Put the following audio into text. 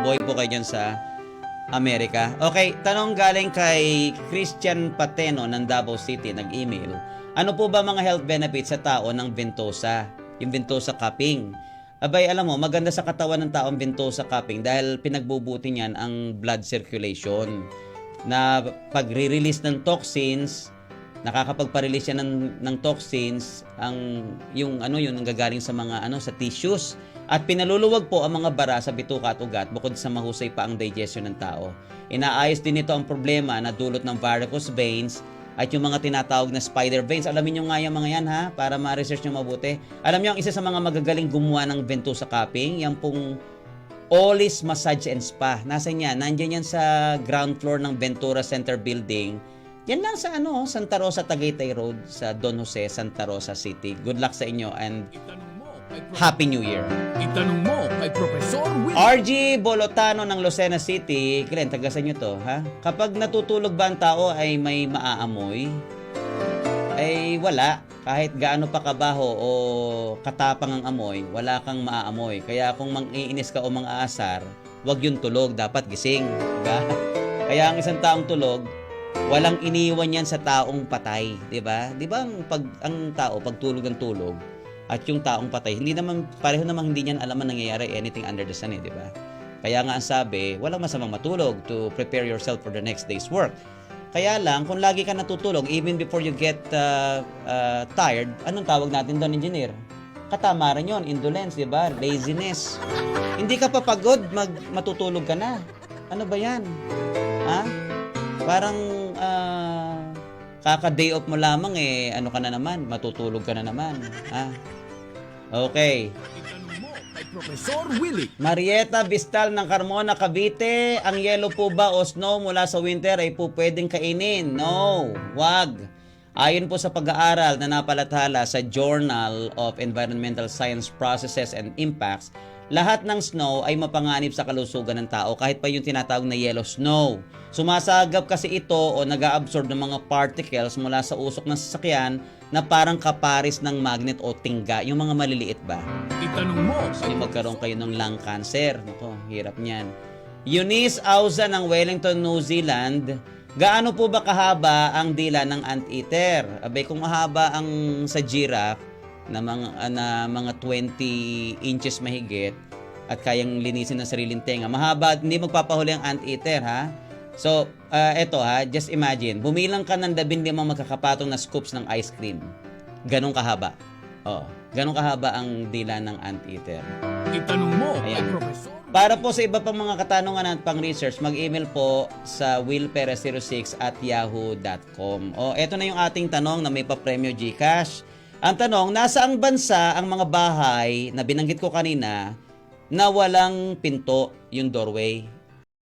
mabuhay po kayo dyan sa Amerika. Okay, tanong galing kay Christian Pateno ng Davao City, nag-email. Ano po ba mga health benefits sa tao ng ventosa? Yung ventosa cupping. Abay, alam mo, maganda sa katawan ng tao ang ventosa cupping dahil pinagbubuti niyan ang blood circulation. Na pagre-release ng toxins, nakakapagpa-release yan ng toxins yung nanggagaling sa mga sa tissues at pinaluluwag po ang mga bara sa bituka at ugat bukod sa mahusay pa ang digestion ng tao. Inaayos din ito ang problema na dulot ng varicose veins at yung mga tinatawag na spider veins. Alamin nyo nga yung mga yan ha, para ma-research nyo mabuti. Alam nyo, ang isa sa mga magagaling gumawa ng ventosa cupping, yung pong Olis Massage and Spa. Nasaan yan? Nandiyan yan sa ground floor ng Ventura Center Building. Yan lang sa Santa Rosa, Tagaytay Road, sa Don Jose, Santa Rosa City. Good luck sa inyo and Happy New Year. Itanong mo kay Professor Will. RG Bolotano ng Lucena City. Glenn, tagasan nyo to, ha? Kapag natutulog ba ang tao ay may maaamoy? Ay wala. Kahit gaano pa kabaho o katapang ang amoy, wala kang maaamoy. Kaya kung mang-iinis ka o mang-aasar, wag yung tulog, dapat gising. Diba? Kaya ang isang taong tulog, walang iniwan yan sa taong patay. Diba? Diba ang tao, pag tulog ng tulog, at yung taong patay, hindi naman, pareho namang hindi niyan alam ang nangyayari anything under the sun, di ba? Kaya nga ang sabi, walang masamang matulog to prepare yourself for the next day's work. Kaya lang, kung lagi ka natutulog, even before you get tired, anong tawag natin doon, engineer? Katamaran yon, indolence, di ba? Laziness. Hindi ka pa pagod, matutulog ka na. Ano ba yan? Ha? Parang kaka-day off mo lamang ano ka na naman, matutulog ka na naman. Ha? Okay. Itanong mo kay Professor Willie. Marieta Bistal ng Carmona, Cavite. Ang yellow po ba o snow mula sa winter ay po pwedeng kainin? No, wag. Ayon po sa pag-aaral na napalathala sa Journal of Environmental Science Processes and Impacts, lahat ng snow ay mapanganib sa kalusugan ng tao, kahit pa yung tinatawag na yellow snow. Sumasagap kasi ito o nag-absorb ng mga particles mula sa usok ng sasakyan na parang kaparis ng magnet o tingga, yung mga maliliit ba? Itanong mo kay Yung magkaroon kayo ng lung cancer. Nako, hirap niyan. Eunice Auza ng Wellington, New Zealand. Gaano po ba kahaba ang dila ng anteater? Abay, kung mahaba ang sa giraffe na mga 20 inches mahigit at kayang linisin ng sariling tenga, mahaba, hindi magpapahuli ang anteater, ha? So, eto ha, just imagine, bumilang ka ng 15 magkakapatong na scoops ng ice cream. Ganong kahaba. Oh, ganong kahaba ang dila ng anteater. Itanong mo kay Ayan. Professor. Para po sa iba pang mga katanungan at pang-research, mag-email po sa willperez06@yahoo.com. O, eto na yung ating tanong na may pa-premyo GCash. Ang tanong, nasaang bansa ang mga bahay na binanggit ko kanina na walang pinto yung doorway?